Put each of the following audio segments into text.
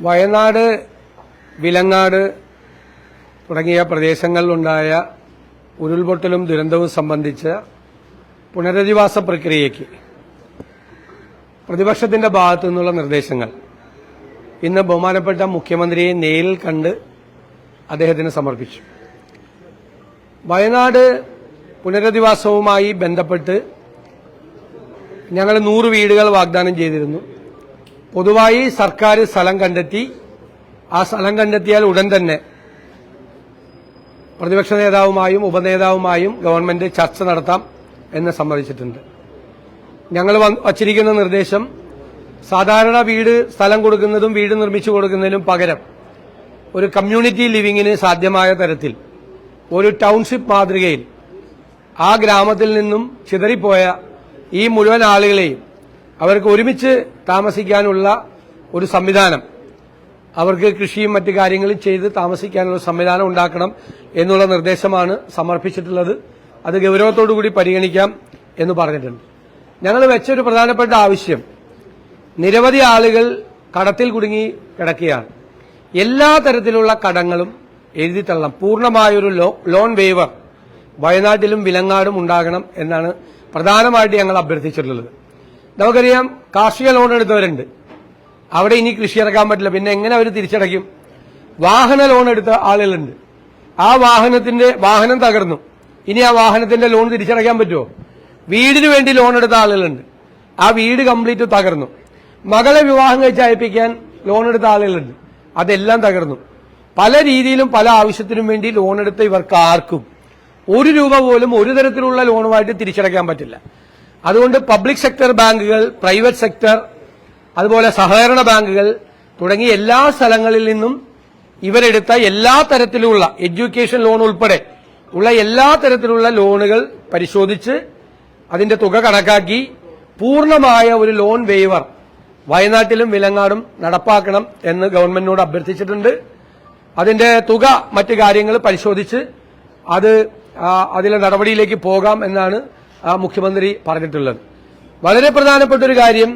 വയനാട്, വിലങ്ങാട് തുടങ്ങിയ പ്രദേശങ്ങളിലുണ്ടായ ഉരുൾപൊട്ടലും ദുരന്തവും സംബന്ധിച്ച പുനരധിവാസ പ്രക്രിയയ്ക്ക് പ്രതിപക്ഷത്തിന്റെ ഭാഗത്തു നിന്നുള്ള നിർദ്ദേശങ്ങൾ ഇന്ന് ബഹുമാനപ്പെട്ട മുഖ്യമന്ത്രിയെ നേരിൽ കണ്ട് അദ്ദേഹത്തിന് സമർപ്പിച്ചു. വയനാട് പുനരധിവാസവുമായി ബന്ധപ്പെട്ട് ഞങ്ങൾ 100 വീടുകൾ വാഗ്ദാനം ചെയ്തിരുന്നു. പൊതുവായി സർക്കാർ സ്ഥലം കണ്ടെത്തി, ആ സ്ഥലം കണ്ടെത്തിയാൽ ഉടൻ തന്നെ പ്രതിപക്ഷ നേതാവുമായും ഉപനേതാവുമായും ഗവൺമെന്റ് ചർച്ച നടത്താം എന്ന് സമ്മതിച്ചിട്ടുണ്ട്. ഞങ്ങൾ വച്ചിരിക്കുന്ന നിർദ്ദേശം സാധാരണ വീട് സ്ഥലം കൊടുക്കുന്നതും വീട് നിർമ്മിച്ചു കൊടുക്കുന്നതിനും പകരം ഒരു കമ്മ്യൂണിറ്റി ലിവിങ്ങിന് സാധ്യമായ തരത്തിൽ ഒരു ടൌൺഷിപ്പ് മാതൃകയിൽ ആ ഗ്രാമത്തിൽ നിന്നും ചിതറിപ്പോയ ഈ മുഴുവൻ ആളുകളെയും അവർക്ക് ഒരുമിച്ച് താമസിക്കാനുള്ള ഒരു സംവിധാനം, അവർക്ക് കൃഷിയും മറ്റു കാര്യങ്ങളും ചെയ്ത് താമസിക്കാനുള്ള സംവിധാനം ഉണ്ടാക്കണം എന്നുള്ള നിർദ്ദേശമാണ് സമർപ്പിച്ചിട്ടുള്ളത്. അത് ഗൌരവത്തോടുകൂടി പരിഗണിക്കാം എന്ന് പറഞ്ഞിട്ടുണ്ട്. ഞങ്ങൾ വെച്ചൊരു പ്രധാനപ്പെട്ട ആവശ്യം, നിരവധി ആളുകൾ കടത്തിൽ കുടുങ്ങി കിടക്കുകയാണ്. എല്ലാ തരത്തിലുള്ള കടങ്ങളും എഴുതിത്തള്ളാം. പൂർണ്ണമായൊരു ലോൺ വേവർ വയനാട്ടിലും വിലങ്ങാടും ഉണ്ടാകണം എന്നാണ് പ്രധാനമായിട്ട് ഞങ്ങൾ അഭ്യർത്ഥിച്ചിട്ടുള്ളത്. നമുക്കറിയാം, കാർഷിക ലോൺ എടുത്തവരുണ്ട്, അവിടെ ഇനി കൃഷി ഇറക്കാൻ പറ്റില്ല, പിന്നെ എങ്ങനെ അവർ തിരിച്ചടയ്ക്കും? വാഹന ലോൺ എടുത്ത ആളുകളുണ്ട്, ആ വാഹനം തകർന്നു, ഇനി ആ വാഹനത്തിന്റെ ലോൺ തിരിച്ചടയ്ക്കാൻ പറ്റുമോ? വീടിന് വേണ്ടി ലോൺ എടുത്ത ആളുകളുണ്ട്, ആ വീട് കംപ്ലീറ്റ് തകർന്നു. മകളെ വിവാഹം കഴിച്ച് അയപ്പിക്കാൻ ലോൺ എടുത്ത ആളുകളുണ്ട്, അതെല്ലാം തകർന്നു. പല രീതിയിലും പല ആവശ്യത്തിനും വേണ്ടി ലോൺ എടുത്ത ഇവർക്ക് ആർക്കും 1 രൂപ പോലും ഒരു തരത്തിലുള്ള ലോണുമായിട്ട് തിരിച്ചടയ്ക്കാൻ പറ്റില്ല. അതുകൊണ്ട് പബ്ലിക് സെക്ടർ ബാങ്കുകൾ, പ്രൈവറ്റ് സെക്ടർ, അതുപോലെ സഹകരണ ബാങ്കുകൾ തുടങ്ങിയ എല്ലാ സ്ഥലങ്ങളിൽ നിന്നും ഇവരെടുത്ത എല്ലാ തരത്തിലുള്ള എഡ്യൂക്കേഷൻ ലോൺ ഉൾപ്പെടെ ഉള്ള എല്ലാ തരത്തിലുള്ള ലോണുകൾ പരിശോധിച്ച് അതിന്റെ തുക കണക്കാക്കി പൂർണ്ണമായ ഒരു ലോൺ വേവർ വയനാട്ടിലും വിലങ്ങാടും നടപ്പാക്കണം എന്ന് ഗവൺമെന്റിനോട് അഭ്യർത്ഥിച്ചിട്ടുണ്ട്. അതിന്റെ തുക മറ്റു കാര്യങ്ങൾ പരിശോധിച്ച് അതിലെ നടപടിയിലേക്ക് പോകാം എന്നാണ് മുഖ്യമന്ത്രി പറഞ്ഞിട്ടുള്ളത്. വളരെ പ്രധാനപ്പെട്ട ഒരു കാര്യം,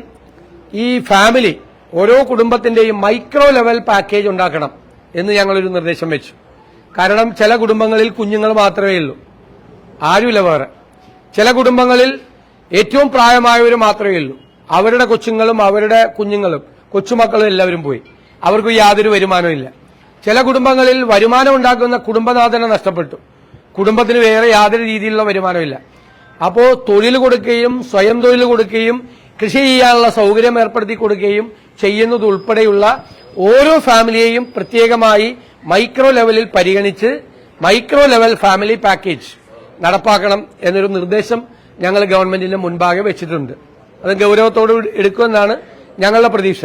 ഈ ഫാമിലി ഓരോ കുടുംബത്തിന്റെയും മൈക്രോ ലെവൽ പാക്കേജ് ഉണ്ടാക്കണം എന്ന് ഞങ്ങളൊരു നിർദ്ദേശം വെച്ചു. കാരണം ചില കുടുംബങ്ങളിൽ കുഞ്ഞുങ്ങൾ മാത്രമേ ഉള്ളൂ, ആരുമില്ല വേറെ. ചില കുടുംബങ്ങളിൽ ഏറ്റവും പ്രായമായവർ മാത്രമേ ഉള്ളൂ, അവരുടെ കൊച്ചുങ്ങളും അവരുടെ കുഞ്ഞുങ്ങളും കൊച്ചുമക്കളും എല്ലാവരും പോയി, അവർക്ക് യാതൊരു വരുമാനവും ഇല്ല. ചില കുടുംബങ്ങളിൽ വരുമാനം ഉണ്ടാക്കുന്ന കുടുംബനാഥനെ നഷ്ടപ്പെട്ടു, കുടുംബത്തിന് വേറെ യാതൊരു രീതിയിലുള്ള വരുമാനമില്ല. അപ്പോ തൊഴിൽ കൊടുക്കുകയും സ്വയം തൊഴിൽ കൊടുക്കുകയും കൃഷി ചെയ്യാനുള്ള സൗകര്യം ഏർപ്പെടുത്തി കൊടുക്കുകയും ചെയ്യുന്നതുൾപ്പെടെയുള്ള ഓരോ ഫാമിലിയെയും പ്രത്യേകമായി മൈക്രോ ലെവലിൽ പരിഗണിച്ച് മൈക്രോ ലെവൽ ഫാമിലി പാക്കേജ് നടപ്പാക്കണം എന്നൊരു നിർദ്ദേശം ഞങ്ങൾ ഗവൺമെന്റിന് മുൻപാകെ വെച്ചിട്ടുണ്ട്. അത് ഗൌരവത്തോടെ എടുക്കുമെന്നാണ് ഞങ്ങളുടെ പ്രതീക്ഷ.